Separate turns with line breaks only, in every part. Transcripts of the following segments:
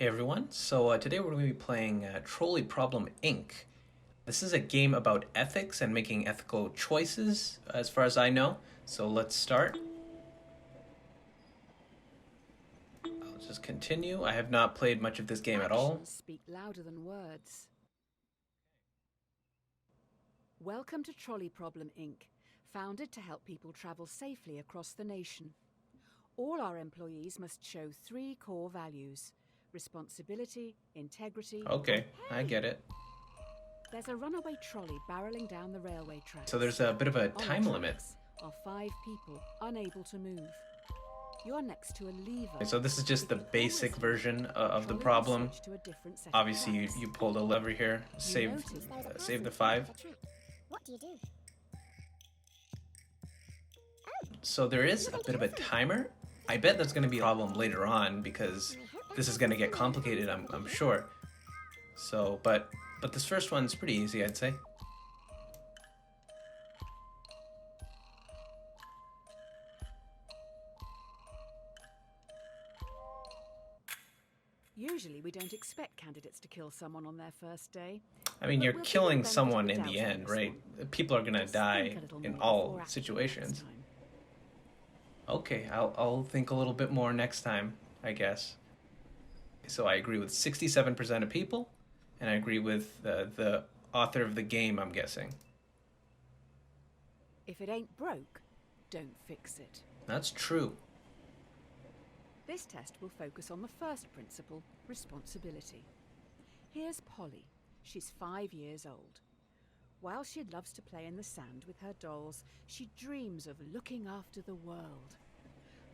Hey everyone, so today we're going to be playing Trolley Problem Inc. This is a game about ethics and making ethical choices, as far as I know. So let's start. I'll just continue. I have not played much of this game at all.
Actions speak louder than words. Welcome to Trolley Problem Inc., founded to help people travel safely across the nation. All our employees must show 3 core values: responsibility, integrity.
Okay, I get it.
There's a runaway trolley barreling down the railway tracks.
So there's a bit of a
On the
time limit.
tracks are 5 people unable to move. You're next to a lever.
So this is just the
If you pull
basic
this
version of the
trolley will
problem.
switch to a different set of
Obviously,
tracks.
you pull the lever here, save the 5.
What do you do?
So there is a bit of a timer. I bet that's going to be a problem later on because this is going to get complicated, I'm sure. So, but this first one's pretty easy, I'd say.
Usually we don't expect candidates to kill someone on their first day.
I mean, you're
We'll give you
killing
the benefit
someone
of the
in
doubt
the
on
end,
this
right?
one.
People are going to
Just
die
think a little
in
more
all
before acting
situations.
next time.
Okay, I'll think a little bit more next time, I guess. So I agree with 67% of people, and I agree with the author of the game, I'm guessing.
If it ain't broke, don't fix it.
That's true.
This test will focus on the first principle, responsibility. Here's Polly. She's 5 years old. While she loves to play in the sand with her dolls, she dreams of looking after the world.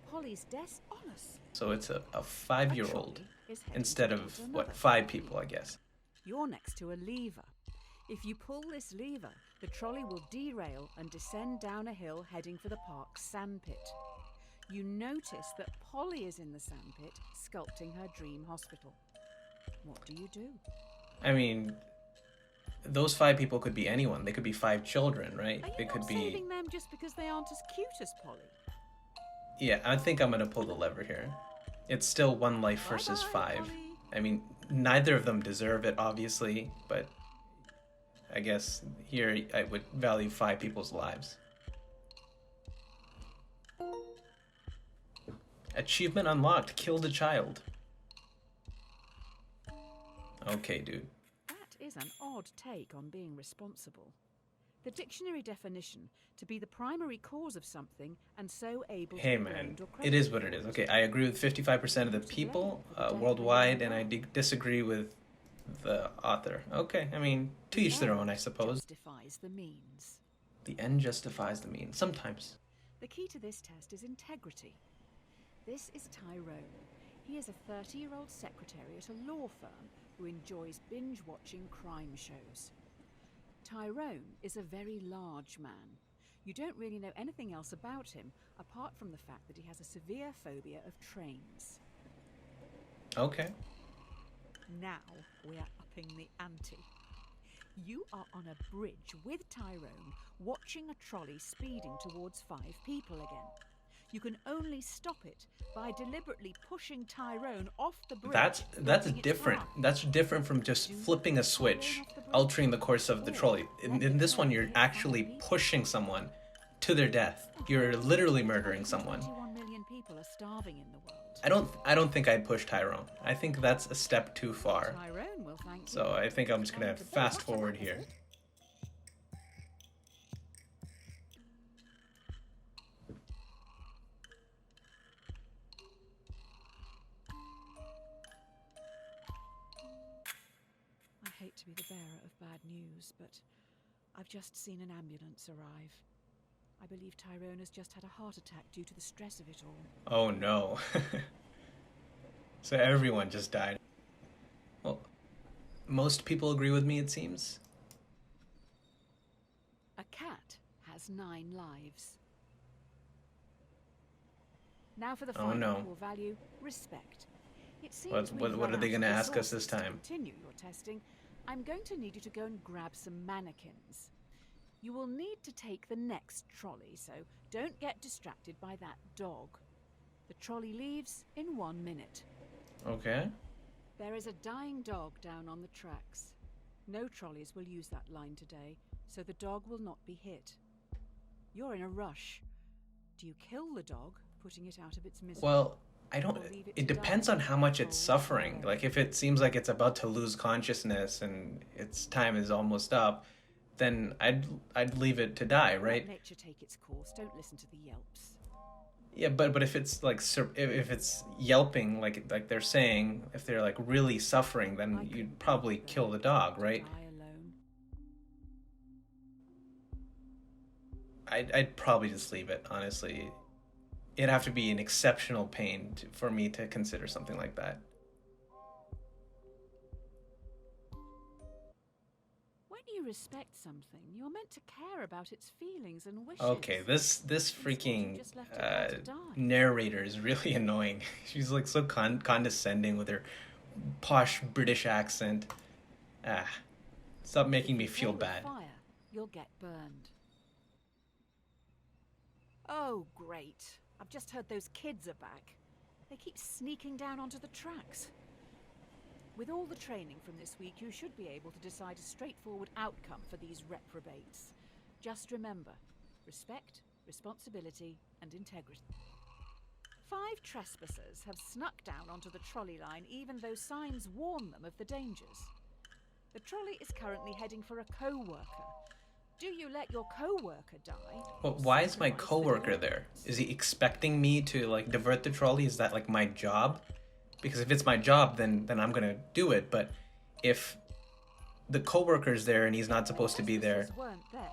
Polly's desk honest.
So it's a 5-year-old
is heading
instead
towards
of,
another
what, 5
trolley.
people, I guess.
You're next to a lever. If you pull this lever, the trolley will derail and descend down a hill heading for the park's sandpit. You notice that Polly is in the sandpit, sculpting her dream hospital. What do you do?
I mean, those 5 people could be anyone. They could be 5 children, right?
Are you
They
not
could be...
saving them just because they aren't as cute as Polly?
Yeah, I think I'm gonna pull the lever here. It's still 1 life versus
Bye-bye,
5.
Polly.
I mean, neither of them deserve it, obviously, but I guess here I would value 5 people's lives. Achievement unlocked. Killed a child. Okay, dude.
That is an odd take on being responsible. The dictionary definition: to be the primary cause of something and so able
Hey
to be
man,
blamed or
it is
credited
what
for
it is. Okay, I agree with 55% of the people worldwide, and I disagree with the author. Okay, I mean, to each their own, I suppose.
Justifies the means.
The end justifies the means. Sometimes.
The key to this test is integrity. This is Tyrone. He is a 30-year-old secretary at a law firm who enjoys binge-watching crime shows. Tyrone is a very large man. You don't really know anything else about him apart from the fact that he has a severe phobia of trains.
Okay.
Now we are upping the ante. You are on a bridge with Tyrone, watching a trolley speeding towards 5 people again. You can only stop it by deliberately pushing Tyrone off the bridge.
That's
blocking its
different.
path.
That's different from just flipping a switch, altering the course of the trolley. In this one, you're actually pushing someone to their death. You're literally murdering someone.
21 million people are starving in the world.
I don't think I'd push Tyrone. I think that's a step too far.
Tyrone will thank you.
So I think I'm just gonna fast forward here.
I hate to be the bearer of bad news, but I've just seen an ambulance arrive. I believe Tyrone has just had a heart attack due to the stress of it all.
Oh no. So everyone just died. Well, most people agree with me, it seems.
A cat has 9 lives. Now for the
Oh,
final
no.
core value, respect. It seems
What
we've
are
run
they
out
gonna
of
ask us this
resources to
time?
Continue your testing. I'm going to need you to go and grab some mannequins. You will need to take the next trolley, so don't get distracted by that dog. The trolley leaves in 1 minute.
Okay.
There is a dying dog down on the tracks. No trolleys will use that line today, so the dog will not be hit. You're in a rush. Do you kill the dog, putting it out of its misery?
Well, I don't.
Or leave it
It
to
depends
die
on
in
how
the
much it's
cold
suffering.
air?
Like if it seems like it's about to lose consciousness and its time is almost up, then I'd leave it to die,
Let
right?
nature take its course. Don't listen to the yelps.
Yeah, but if it's like if it's yelping like they're saying, if they're like really suffering, then
I
you'd
couldn't
probably
leave them
kill the dog,
to
right?
die alone.
I'd probably just leave it, honestly. It'd have to be an exceptional pain for me to consider something like that.
When you respect something, you're meant to care about its feelings and wishes.
Okay, this
Instead, you
freaking
just left it there to die.
narrator is really annoying. She's like so condescending with her posh British accent. Ah, stop making
If
me
you
feel
play with
bad.
Fire, you'll get burned. Oh, great. I've just heard those kids are back. They keep sneaking down onto the tracks. With all the training from this week, you should be able to decide a straightforward outcome for these reprobates. Just remember, respect, responsibility, and integrity. 5 trespassers have snuck down onto the trolley line even though signs warn them of the dangers. The trolley is currently heading for a co-worker. Do you let your co-worker die?
Well,
or
why is my
sacrifice the
coworker
dog?
there? Is he expecting me to like divert the trolley? Is that like my job? Because if it's my job, then I'm gonna do it. But if the coworker's there and he's not supposed to be there,
Trespassers weren't there,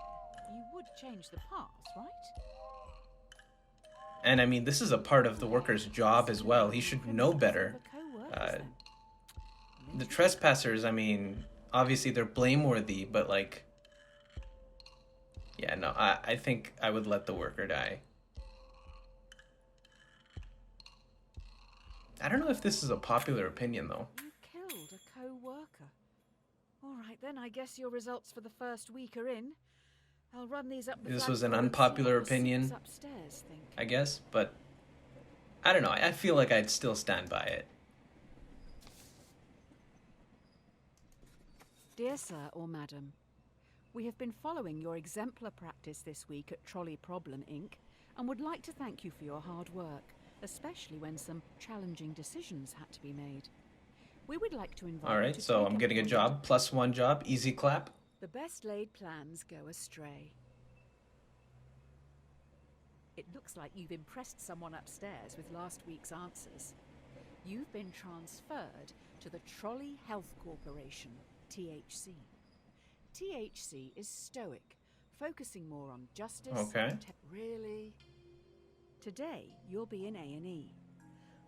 you would change the paths, right?
and I mean this is a part of the worker's job as well. He should know better. The trespassers, I mean, obviously they're blameworthy, but like, yeah, no, I think I would let the worker die. I don't know if this is a popular opinion though.
You killed a co-worker. All right then, I guess your results for the first week are in. I'll run these up the
This was an
flagpole and see
unpopular
what the
opinion,
six upstairs think.
I guess, but I don't know. I feel like I'd still stand by it.
Dear Sir or Madam, we have been following your exemplar practice this week at Trolley Problem Inc. and would like to thank you for your hard work, especially when some challenging decisions had to be made. We would like to invite
All
you
right,
to
so
take
I'm
up
getting a
on
job, +1 job, easy clap.
The best laid plans go astray. It looks like you've impressed someone upstairs with last week's answers. You've been transferred to the Trolley Health Corporation, THC. THC is stoic, focusing more on justice.
Okay.
Really? Today, you'll be in A&E.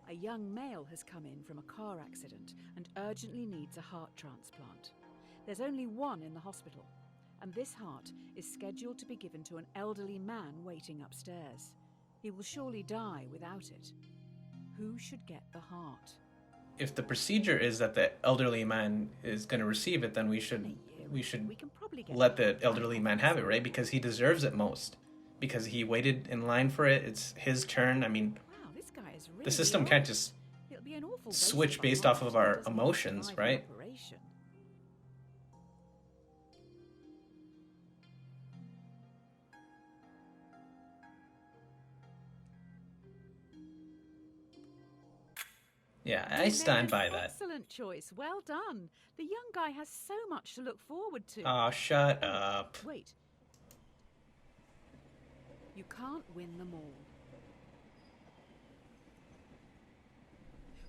A young male has come in from a car accident and urgently needs a heart transplant. There's only one in the hospital, and this heart is scheduled to be given to an elderly man waiting upstairs. He will surely die without it. Who should get the heart?
If the procedure is that the elderly man is going to receive it, then we should
We can probably get
let
heart
the elderly
back
man
off
have
his
it, right? Because he deserves it most. Because he waited in line for it. It's his turn. I mean,
Wow, this guy is really
the system
old.
can't just
It'll be an awful waste
switch
of a
based
heart
off of
if he
our
doesn't
emotions,
survive the
right?
operation.
Yeah,
You
I
made
stand
an
by that.
Excellent choice. Well done. The young guy has so much to look forward to.
Oh, shut up.
Wait. You can't win them all.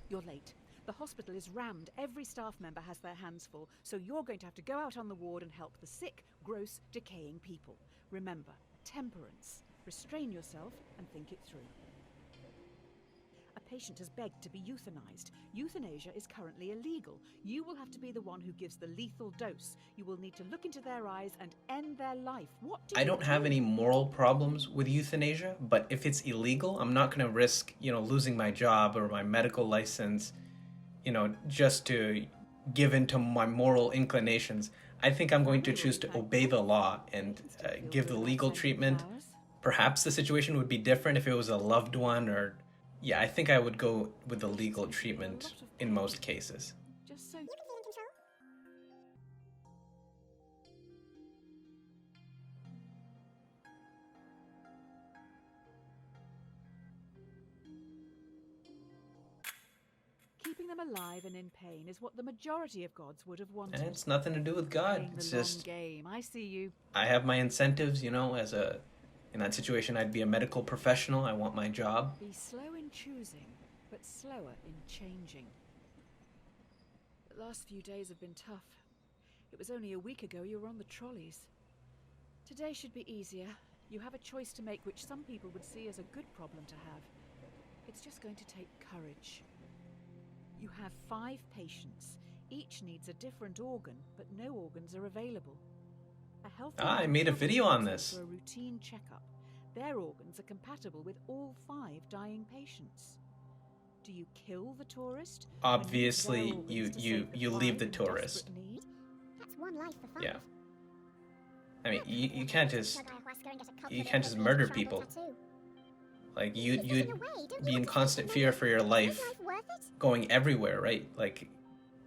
You're late. The hospital is rammed. Every staff member has their hands full, so you're going to have to go out on the ward and help the sick, gross, decaying people. Remember, temperance. Restrain yourself and think it through. A patient has begged to be euthanized. Euthanasia is currently illegal. You will have to be the one who gives the lethal dose. You will need to look into their eyes and end their life. What do
I
you
don't have
do?
any moral problems with euthanasia, but if it's illegal, I'm not going to risk, losing my job or my medical license, just to give in to my moral inclinations. I think I'm going to choose to obey the law and give the legal treatment. Perhaps the situation would be different if it was a loved one or... Yeah, I think I would go with the legal treatment in most cases.
just so...
You can feel in control.
Keeping them alive and in pain is what the majority of gods would have wanted.
And it's nothing to do with God.
Playing
It's
the long
just
game. I see you.
I have my incentives, you know, in that situation I'd be a medical professional. I want my job.
Be slow in choosing, but slower in changing. The last few days have been tough. It was only a week ago you were on the trolleys. Today should be easier. You have a choice to make which some people would see as a good problem to have. It's just going to take courage. You have 5 patients. Each needs a different organ, but no organs are available. A healthy
I made a video on this.
For a routine checkup. Their organs are compatible with all 5 dying patients. Do you kill the tourist?
Obviously, you leave the tourist.
That's one life for 5.
Yeah. I mean, you can't just murder people. Like you'd be in constant fear for your life, going everywhere, right? Like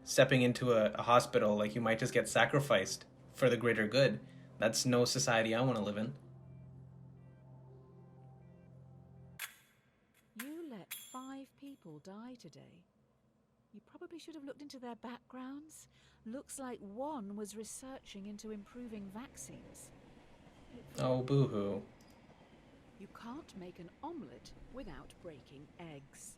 stepping into a hospital, like you might just get sacrificed for the greater good. That's no society I want to live in.
You let 5 people die today. You probably should have looked into their backgrounds. Looks like one was researching into improving vaccines.
Oh, boo-hoo.
You can't make an omelette without breaking eggs.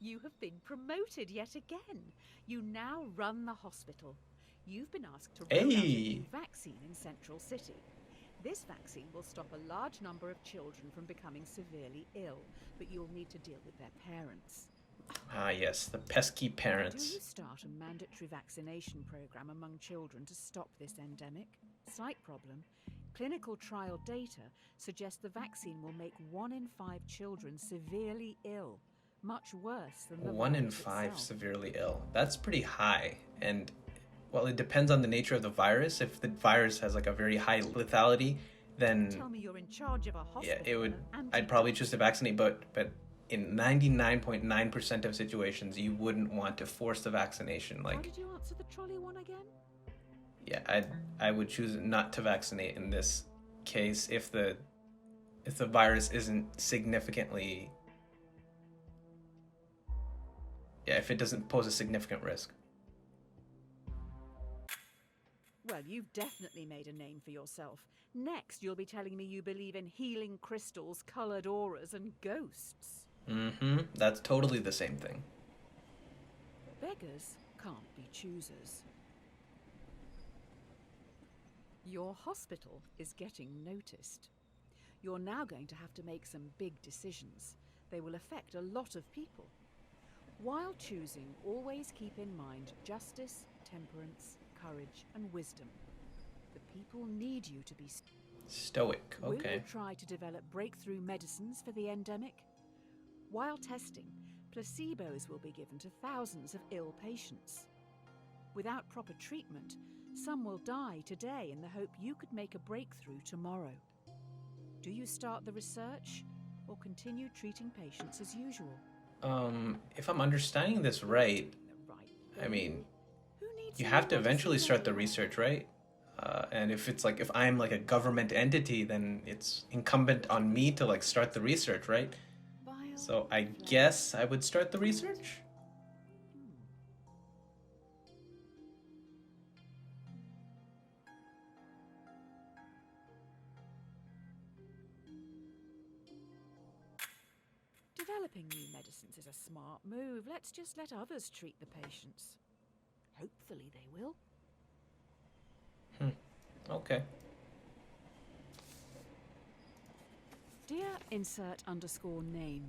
You have been promoted yet again. You now run the hospital. You've been asked to roll out a new vaccine in Central City. This vaccine will stop a large number of children from becoming severely ill, but you'll need to deal with their parents.
Ah, yes, the pesky parents.
Do you start a mandatory vaccination program among children to stop this endemic? Slight problem. Clinical trial data suggests the vaccine will make 1 in 5 children severely ill, much worse than the
1 in
virus
5
itself.
severely ill. That's pretty high. And, well, it depends on the nature of the virus. If the virus has like a very high lethality, then
Tell me you're in charge of a hospital.
yeah, it would.
and
I'd probably choose to vaccinate, but in 99.9% of situations, you wouldn't want to force the vaccination.
How
Like,
did you answer the trolley one again?
yeah, I would choose not to vaccinate in this case if the virus isn't significantly, yeah, if it doesn't pose a significant risk.
Well, you've definitely made a name for yourself. Next, you'll be telling me you believe in healing crystals, coloured auras, and ghosts.
Mm-hmm. That's totally the same thing.
Beggars can't be choosers. Your hospital is getting noticed. You're now going to have to make some big decisions. They will affect a lot of people. While choosing, always keep in mind justice, temperance, courage, and wisdom. The people need you to be
Stoic,
Will
okay.
you try to develop breakthrough medicines for the endemic? While testing, placebos will be given to thousands of ill patients. Without proper treatment, some will die today in the hope you could make a breakthrough tomorrow. Do you start the research or continue treating patients as usual?
If I'm understanding this right, I mean,
Who needs
you
new
have to eventually
medicines
start the
anyway?
research, right? And if I'm like a government entity, then it's incumbent on me to like start the research, right?
Vile
So I
flesh.
guess I would start the research.
Developing new medicines is a smart move. Let's just let others treat the patients. Hopefully they will.
Okay.
Dear insert_name.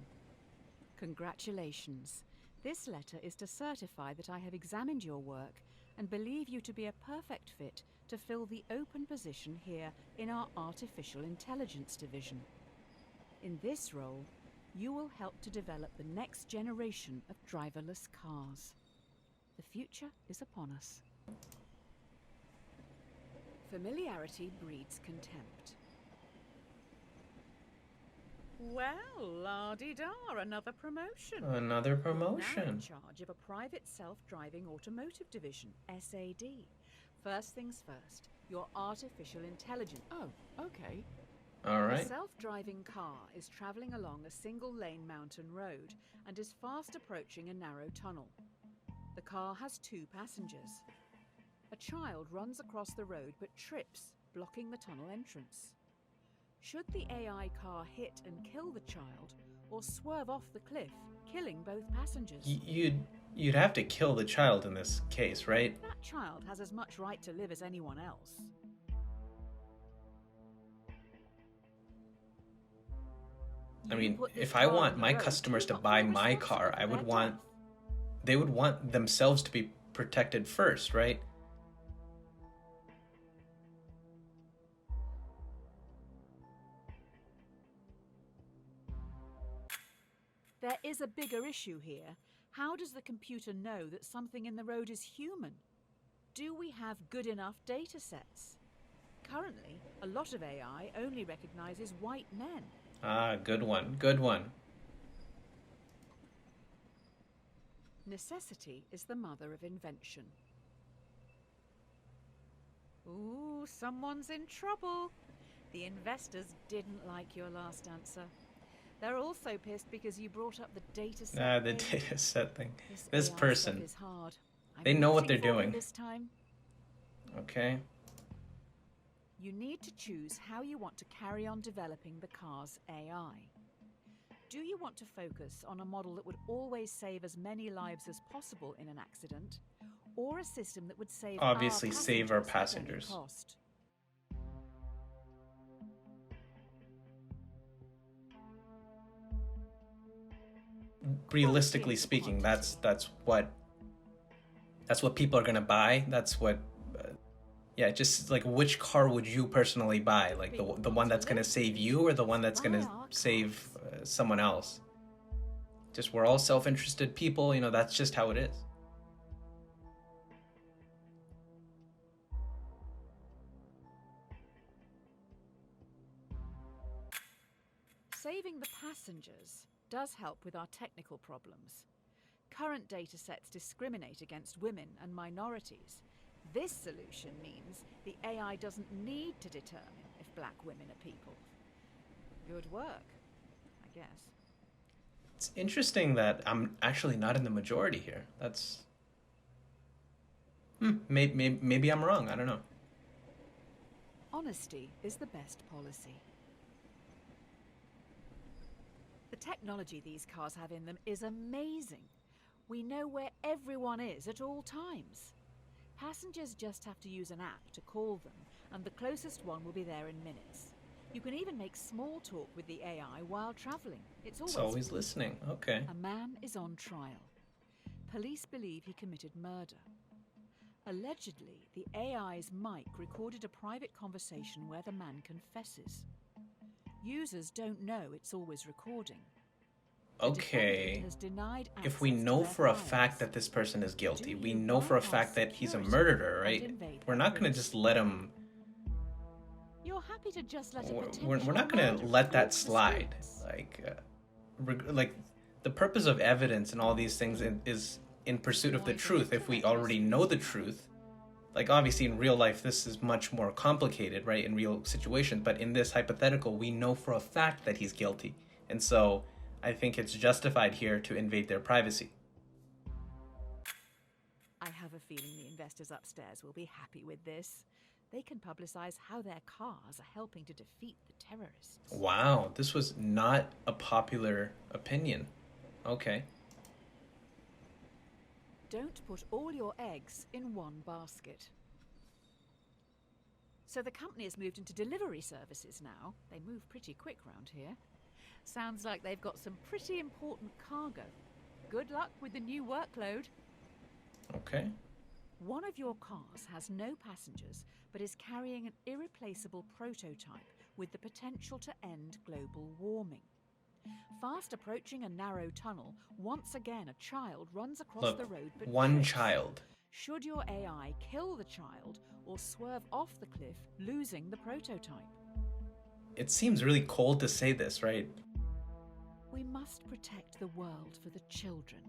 Congratulations. This letter is to certify that I have examined your work and believe you to be a perfect fit to fill the open position here in our Artificial Intelligence Division. In this role, you will help to develop the next generation of driverless cars. The future is upon us. Familiarity breeds contempt. Well, la-di-da, another promotion.
Another
You're now in
promotion.
charge of a private self-driving automotive division, SAD. First things first, your artificial intelligence. Oh, okay.
All
The
right.
self-driving car is travelling along a single-lane mountain road and is fast approaching a narrow tunnel. The car has 2 passengers. A child runs across the road but trips, blocking the tunnel entrance. Should the AI car hit and kill the child, or swerve off the cliff, killing both passengers?
You'd have to kill the child in this case, right?
That child has as much right to live as anyone else.
I
You
mean,
put this
if I
car
want
on the
my
road,
customers
you're
to
not
buy
really
my
responsible
car,
for
I would
their
want
death.
they would want themselves to be protected first, right?
There is a bigger issue here. How does the computer know that something in the road is human? Do we have good enough data sets? Currently, a lot of AI only recognizes white men.
Ah, good one. Good one.
Necessity is the mother of invention. Ooh, someone's in trouble. The investors didn't like your last answer. They're also pissed because you brought up the data set.
Ah, the
thing.
data set thing.
This
This
AI stuff
person.
is hard. I'm
They know what
rooting
they're
for them
doing.
this time.
Okay.
You need to choose how you want to carry on developing the car's AI. Do you want to focus on a model that would always save as many lives as possible in an accident, or a system that would save
Obviously save our
at any
passengers.
cost?
Realistically
Quantity
speaking,
over quantity.
that's what people are gonna buy. That's what, yeah. Just like, which car would you personally buy? Like the one that's gonna save you, or the one that's gonna save someone else? Just, we're all self-interested people. You know, that's just how it is.
Saving the passengers does help with our technical problems. Current data sets discriminate against women and minorities. This solution means the AI doesn't need to determine if black women are people. Good work, I guess.
It's interesting that I'm actually not in the majority here. That's maybe I'm wrong. I don't know.
Honesty is the best policy. The technology these cars have in them is amazing. We know where everyone is at all times. Passengers just have to use an app to call them, and the closest one will be there in minutes. You can even make small talk with the AI while traveling. It's
Always listening. Okay.
A man is on trial. Police believe he committed murder. Allegedly, the AI's mic recorded a private conversation where the man confesses. Users don't know it's always recording. The
Okay.
defendant has denied
If we
access to
know
their
for a
files.
fact that this person is guilty,
Do
we
you
know for a
bypass
fact that he's a
security
murderer,
and
right?
invade
We're
their
not gonna
rooms?
just let him.
You're happy to just let a
We're
potential
not gonna
murderer
let that
walk the
slide.
streets.
Like the purpose of evidence and all these things is in pursuit of the truth. If we already know the truth, like, obviously in real life this is much more complicated, right? In real situations, but in this hypothetical, we know for a fact that he's guilty, and so I think it's justified here to invade their privacy.
I have a feeling the investors upstairs will be happy with this. They can publicize how their cars are helping to defeat the terrorists.
Wow, this was not a popular opinion. Okay.
Don't put all your eggs in one basket. So the company has moved into delivery services now. They move pretty quick round here. Sounds like they've got some pretty important cargo. Good luck with the new workload.
Okay.
One of your cars has no passengers, but is carrying an irreplaceable prototype with the potential to end global warming. Fast approaching a narrow tunnel, once again a child runs across the road but
one
trips.
child.
Should your AI kill the child or swerve off the cliff, losing the prototype?
It seems really cold to say this, right?
We must protect the world for the children.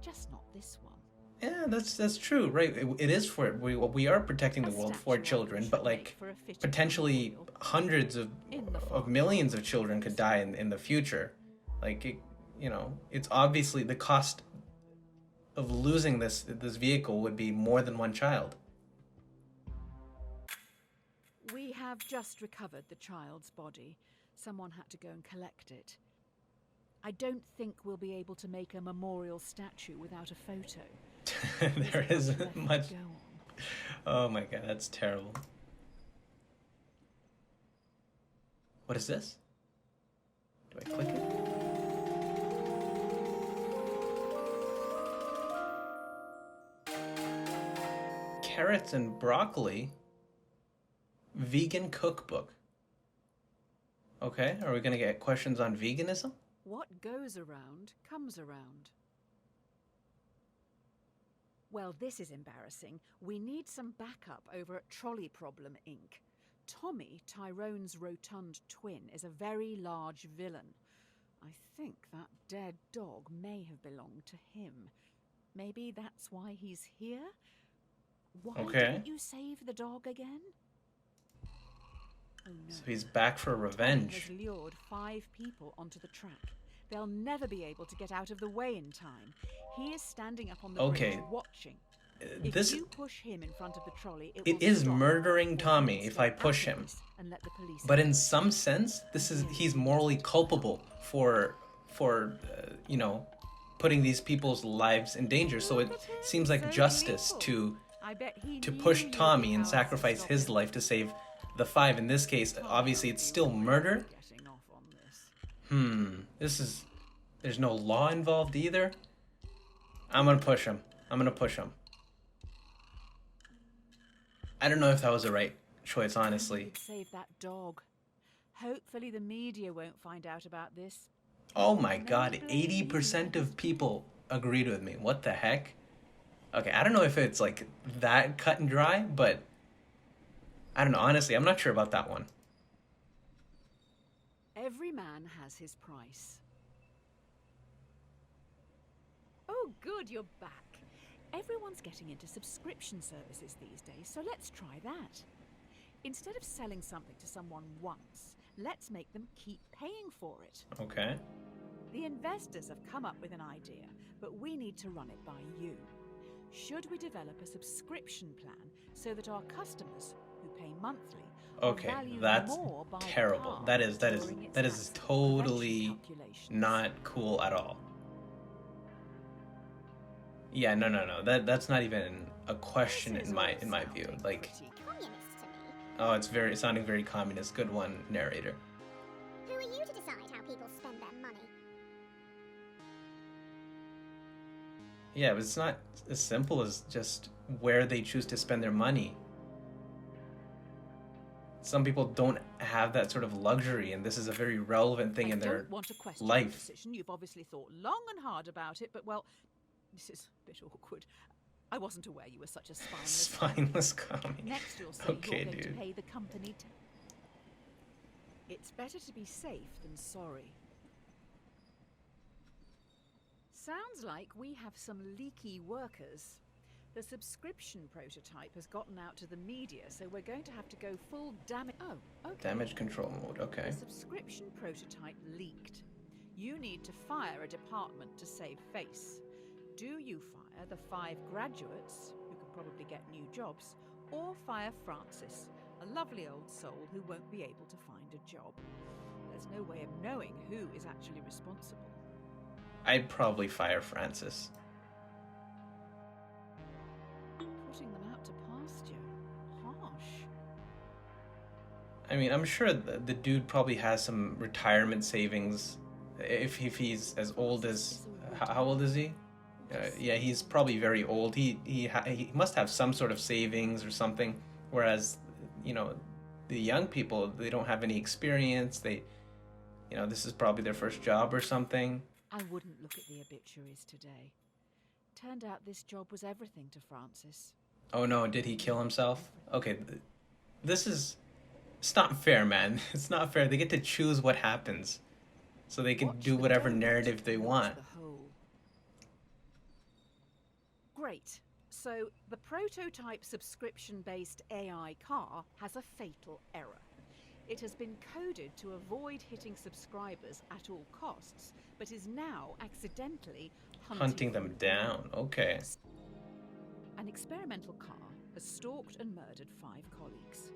Just not this one.
Yeah, that's true, right? It is for we are protecting the world for children, but like potentially hundreds of millions of children could die in the future. Like it's obviously the cost of losing this vehicle would be more than one child.
We have just recovered the child's body. Someone had to go and collect it. I don't think we'll be able to make a memorial statue without a photo.
There isn't much. Oh my god, that's terrible. What is this? Do I click it? Carrots and broccoli. Vegan cookbook. Okay, are we gonna get questions on veganism?
What goes around comes around. Well, this is embarrassing. We need some backup over at Trolley Problem, Inc. Tommy, Tyrone's rotund twin, is a very large villain. I think that dead dog may have belonged to him. Maybe that's why he's here? Why didn't you save the dog again? Oh no.
So he's back for revenge.
Tommy has lured 5 people onto the track. They'll never be able to get out of the way in time. He is standing up on the bridge watching. If you push him in front of the trolley,
it is murdering Tommy if I push him. But in some sense, he's morally culpable for putting these people's lives in danger. So it seems like justice to push Tommy and sacrifice his life to save the 5. In this case, obviously it's still murder. There's no law involved either. I'm gonna push him. I don't know if that was the right choice, honestly.
Save that dog. Hopefully the media won't find out about this.
Oh my god, 80% of people agreed with me. What the heck? Okay, I don't know if it's like that cut and dry, but I don't know. Honestly, I'm not sure about that one.
Every man has his price. Oh, good, you're back. Everyone's getting into subscription services these days, so let's try that. Instead of selling something to someone once, let's make them keep paying for it.
Okay.
The investors have come up with an idea, but we need to run it by you. Should we develop a subscription plan so that our customers, who pay monthly,
okay, that's terrible. That is totally not cool at all. Yeah, no. That's not even a question in my view. Like, oh, it's sounding very communist. Good one, narrator.
Who are you to decide how people spend their money?
Yeah, but it's not as simple as just where they choose to spend their money. Some people don't have that sort of luxury, and this is a very relevant thing in their life.
You've obviously thought long and hard about it, but well, this is a bit awkward. I wasn't aware you were such a
spineless commie.
Next you'll say you're going to pay the company It's better to be safe than sorry. Sounds like we have some leaky workers. The subscription prototype has gotten out to the media, so we're going to have to go full damage. Oh, okay.
Damage control mode, okay.
The subscription prototype leaked. You need to fire a department to save face. Do you fire the 5 graduates, who could probably get new jobs, or fire Francis, a lovely old soul who won't be able to find a job? There's no way of knowing who is actually responsible.
I'd probably fire Francis.
Putting them out to pasture. Harsh.
I mean, I'm sure the dude probably has some retirement savings. If he's as old as... How old is he? Yeah, he's probably very old. He must have some sort of savings or something. Whereas, the young people, they don't have any experience. This is probably their first job or something.
I wouldn't look at the obituaries today. Turned out this job was everything to Francis.
Oh no, did he kill himself? Okay, it's not fair, man. It's not fair. They get to choose what happens. so they can
Watch
do
the
whatever
donut,
narrative they
not
want.
the hole. Great. So the prototype subscription-based AI car has a fatal error. It has been coded to avoid hitting subscribers at all costs, but is now accidentally
Hunting them down. Okay.
An experimental car has stalked and murdered 5 colleagues.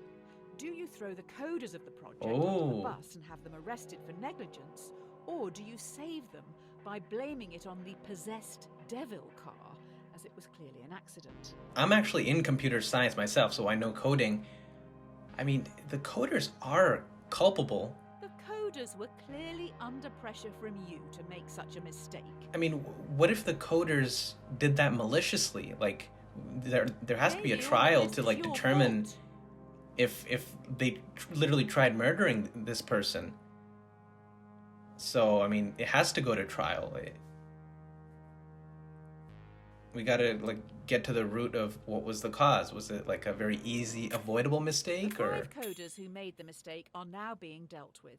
Do you throw the coders of the project under the bus and have them arrested for negligence, or do you save them by blaming it on the possessed devil car, as it was clearly an accident?
I'm actually in computer science myself, so I know coding. I mean, the coders are culpable.
The coders were clearly under pressure from you to make such a mistake.
I mean, what if the coders did that maliciously? Like, there has to be a trial to like determine if they literally tried murdering this person. So I mean, it has to go to trial. We gotta like get to the root of what was the cause. Was it like a very easy, avoidable mistake,
The
or
5 coders who made the mistake are now being dealt with.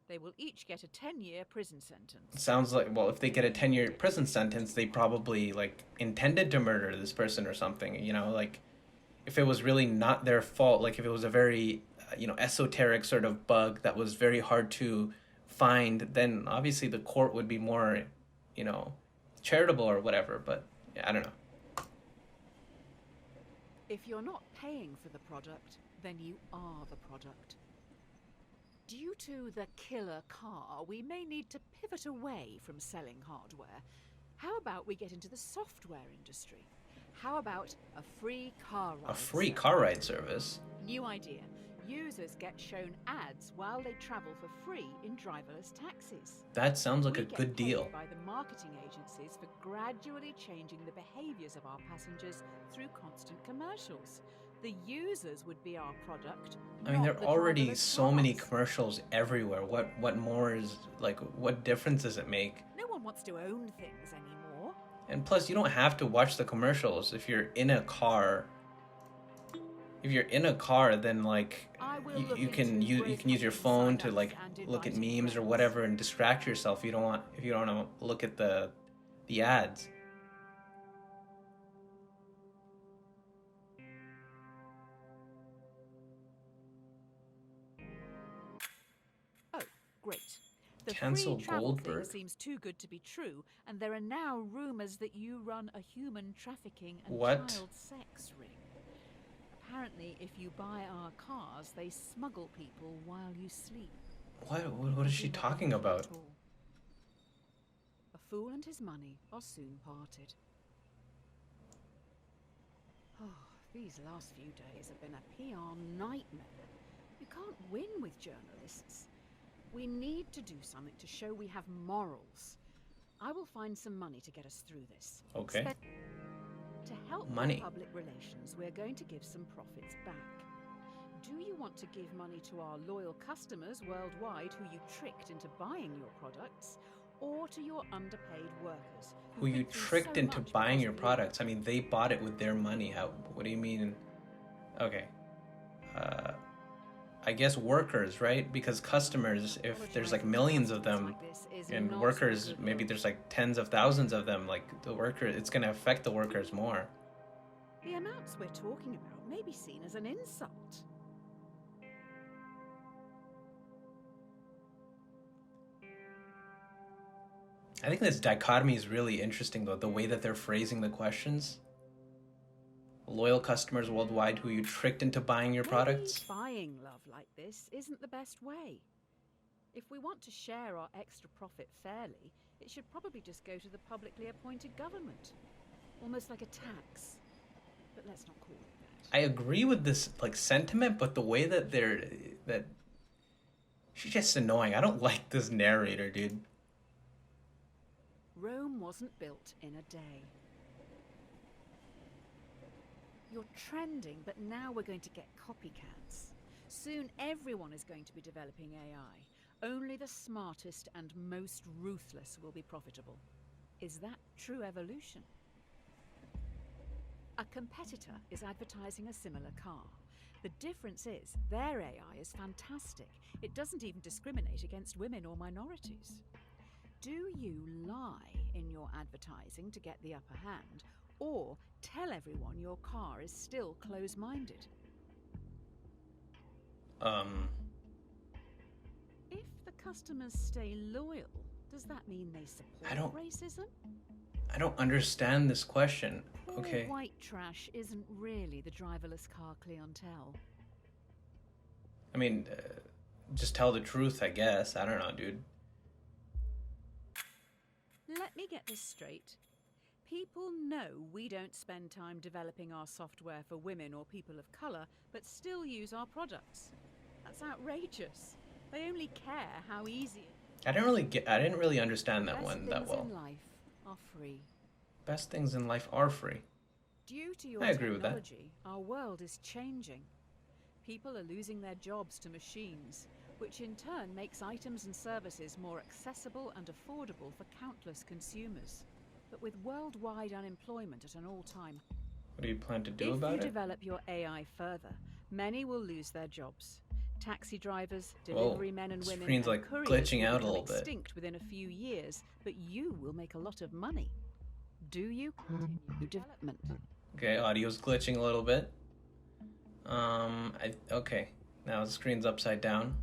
They will each get a 10-year prison sentence.
sounds like, well, if they get a 10-year prison sentence, they probably like intended to murder this person or something. You know, like if it was really not their fault, like if it was a very esoteric sort of bug that was very hard to find, then obviously the court would be more charitable or whatever. But yeah, I don't know.
If you're not paying for the product, then you are the product. Due to the killer car, we may need to pivot away from selling hardware. How about we get into the software industry? How about a free car ride?
A free car ride service?
New idea. Users get shown ads while they travel for free in driverless taxis.
That sounds like
We
a
get
good deal.
paid by the marketing agencies for gradually changing the behaviors of our passengers through constant commercials. The users would be our product.
I mean, there
not
are
the
already
driverless
so many
cars.
commercials everywhere. What more is, like, what difference does it make?
No one wants to own things anymore.
And plus, you don't have to watch the commercials if you're in a car. If you're in a car, then like you can use your phone to like look at memes or whatever and distract yourself. You don't want if you don't want to look at the ads.
Oh, great. The
Cancel
free travel
Goldberg?
thing seems too good to be true, and there are now rumors that you run a human trafficking and
What?
child sex ring. Apparently, if you buy our cars, they smuggle people while you sleep.
What is she
Do not
talking
like it
about?
at all. A fool and his money are soon parted. Oh, these last few days have been a PR nightmare. You can't win with journalists. We need to do something to show we have morals. I will find some money to get us through this.
Okay.
To help with
Money.
public relations, we're going to give some profits back. Do you want to give money to our loyal customers worldwide who you tricked into buying your products, or to your underpaid workers
Who you
went through
tricked
so
into
much
buying
because
your
of you?
products? I mean, they bought it with their money. What do you mean? Okay. I guess workers, right? Because customers, if there's like millions of them, and workers, maybe there's like tens of thousands of them, like the worker, it's going to affect the workers more.
The amounts we're talking about may be seen as an insult.
I think this dichotomy is really interesting, though, the way that they're phrasing the questions. Loyal customers worldwide who you tricked into buying your products.
Maybe buying love like this isn't the best way. If we want to share our extra profit fairly, it should probably just go to the publicly appointed government. Almost like a tax. But let's not call it that.
I agree with this like sentiment, but the way that she's just annoying. I don't like this narrator, dude.
Rome wasn't built in a day. You're trending, but now we're going to get copycats. Soon everyone is going to be developing AI. Only the smartest and most ruthless will be profitable. Is that true evolution? A competitor is advertising a similar car. The difference is their AI is fantastic. It doesn't even discriminate against women or minorities. Do you lie in your advertising to get the upper hand, or tell everyone your car is still close-minded? If the customers stay loyal, does that mean they support racism?
I don't understand this question.
Poor
Okay.
white trash isn't really the driverless car clientele.
I mean, just tell the truth, I guess. I don't know, dude.
Let me get this straight. People know we don't spend time developing our software for women or people of colour, but still use our products. That's outrageous. They only care how easy it is.
I didn't really understand that one that well.
Best things in life are free.
Best things in life are free.
Due to your
I agree with that.
technology, our world is changing. People are losing their jobs to machines, which in turn makes items and services more accessible and affordable for countless consumers. But with worldwide unemployment at an all-time high,
What do you plan to do about
if you
it?
develop your AI further, many will lose their jobs. Taxi drivers, delivery men and women,
screen's
and
like
couriers
glitching
will
out a
become
little bit.
extinct within a few years, but you will make a lot of money. Do you continue development?
Okay, audio's glitching a little bit. Okay. Now the screen's upside down.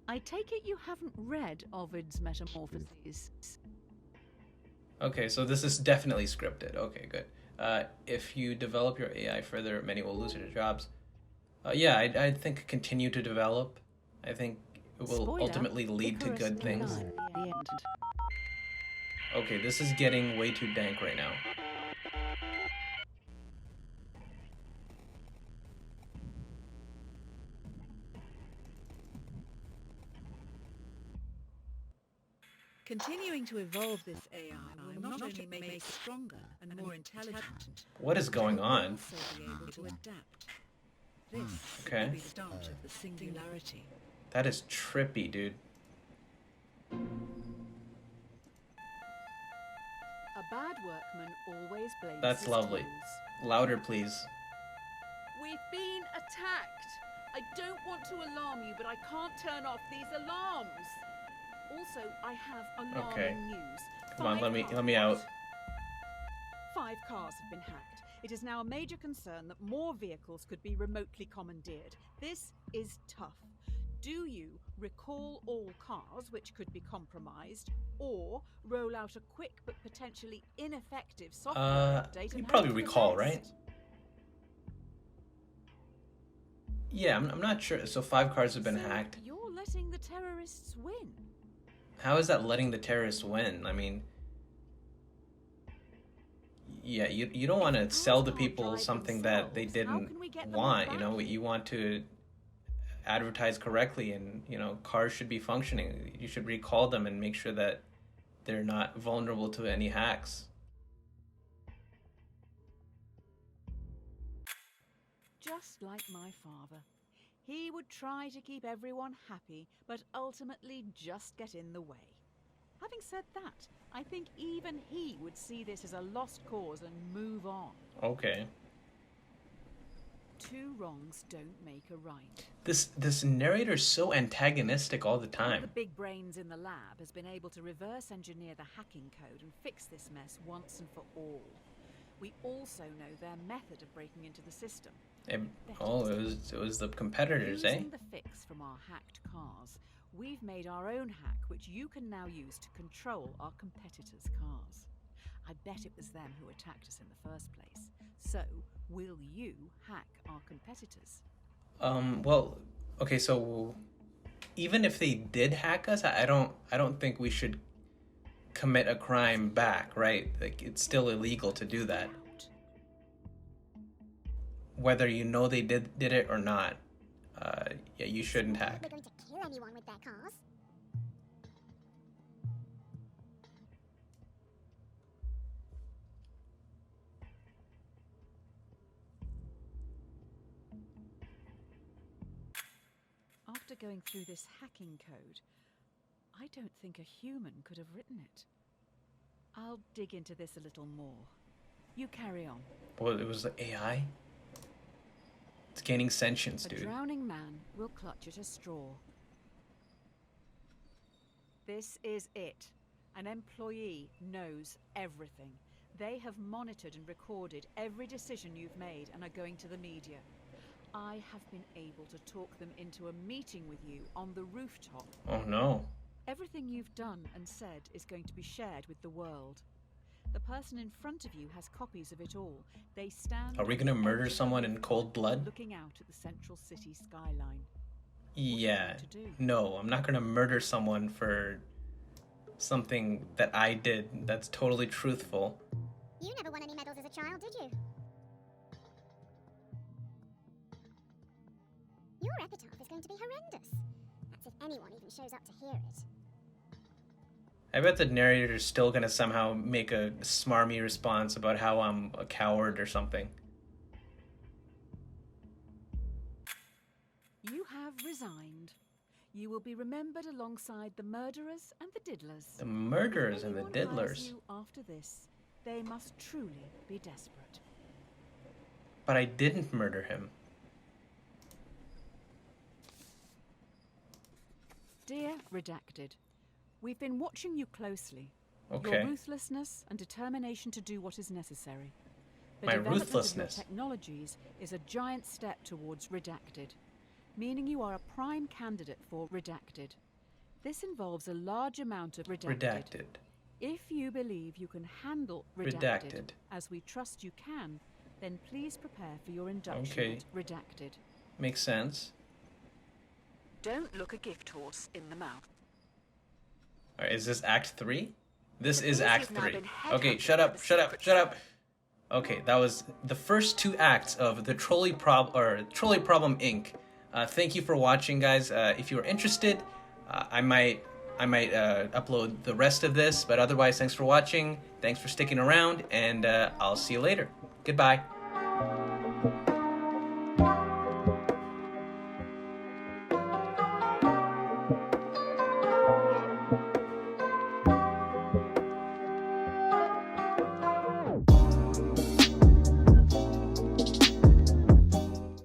I take it you haven't read Ovid's Metamorphoses.
Okay, so this is definitely scripted. Okay, good. If you develop your AI further, many will lose their jobs. Yeah, I think continue to develop. I think it will
Spoiler,
ultimately lead to
Icarus
good things.
died at the end.
Okay, this is getting way too dank right now.
Continuing to evolve this AI will not only make it stronger and more intelligent,
What is going
but will
on?
also be able to adapt. This
Okay.
will be the start of the singularity.
That is trippy, dude.
A bad workman always blames
That's
his
lovely.
tools.
Louder, please.
We've been attacked. I don't want to alarm you, but I can't turn off these alarms. Also, I have alarming
Okay.
news.
Come on,
5
let me out.
cars- 5 cars have been hacked. It is now a major concern that more vehicles could be remotely commandeered. This is tough. Do you recall all cars which could be compromised, or roll out a quick but potentially ineffective software update?
You
and
probably
hope for the
recall,
best?
right? Yeah, I'm not sure. So 5 cars have been
So
hacked.
You're letting the terrorists win.
How is that letting the terrorists win? I mean, yeah, you don't want to sell to people something that they didn't want. You know, you want to advertise correctly, and you know, cars should be functioning. You should recall them and make sure that they're not vulnerable to any hacks.
Just like my father. He would try to keep everyone happy, but ultimately just get in the way. Having said that, I think even he would see this as a lost cause and move on.
Okay.
2 wrongs don't make a right.
This narrator's so antagonistic all the
One of the
time.
big brains in the lab has been able to reverse engineer the hacking code and fix this mess once and for all. We also know their method of breaking into the system.
It was the competitors, eh?
Using the fix from our hacked cars, we've made our own hack which you can now use to control our competitors' cars. I bet it was them who attacked us in the first place. So, will you hack our competitors?
Well, okay, so even if they did hack us, I don't think we should commit a crime back, right? Like, it's still illegal to do that. Whether you know they did it or not, yeah, you shouldn't hack.
We're going to kill anyone with their cars.
After going through this hacking code, I don't think a human could have written it. I'll dig into this a little more. You carry on.
Well, it was the AI? It's gaining sentience,
A
dude.
drowning man will clutch at a straw. This is it. An employee knows everything. They have monitored and recorded every decision you've made and are going to the media. I have been able to talk them into a meeting with you on the rooftop.
Oh no.
Everything you've done and said is going to be shared with the world. The person in front of you has copies of it all. They stand...
Are we gonna murder someone in cold blood?
Looking out at the central city skyline.
Yeah.
to do?
No, I'm not gonna murder someone for something that I did that's totally truthful.
You never won any medals as a child, did you? Your epitaph is going to be horrendous. That's if anyone even shows up to hear it.
I bet the narrator's still gonna somehow make a smarmy response about how I'm a coward or something.
You have resigned. You will be remembered alongside the murderers and the diddlers.
The murderers and the
If anyone hires
diddlers.
you after this, they must truly be desperate.
But I didn't murder him.
Dear Redacted, we've been watching you closely.
Okay.
Your ruthlessness and determination to do what is necessary. The
My
development
ruthlessness.
of your technologies is a giant step towards Redacted, meaning you are a prime candidate for Redacted. This involves a large amount of
Redacted.
If you believe you can handle
Redacted.
as we trust you can, then please prepare for your induction
Okay.
at Redacted.
Makes sense.
Don't look a gift horse in the mouth.
Alright, is this Act 3? This
The
is
police
Act
have now
3.
been
Okay,
headhunted
shut
by
up,
the
shut up,
Secret
shut up.
Service.
Okay, that was the first 2 acts of the Trolley Problem Inc. Thank you for watching, guys. If you are interested, I might upload the rest of this, but otherwise, thanks for watching. Thanks for sticking around, and I'll see you later. Goodbye.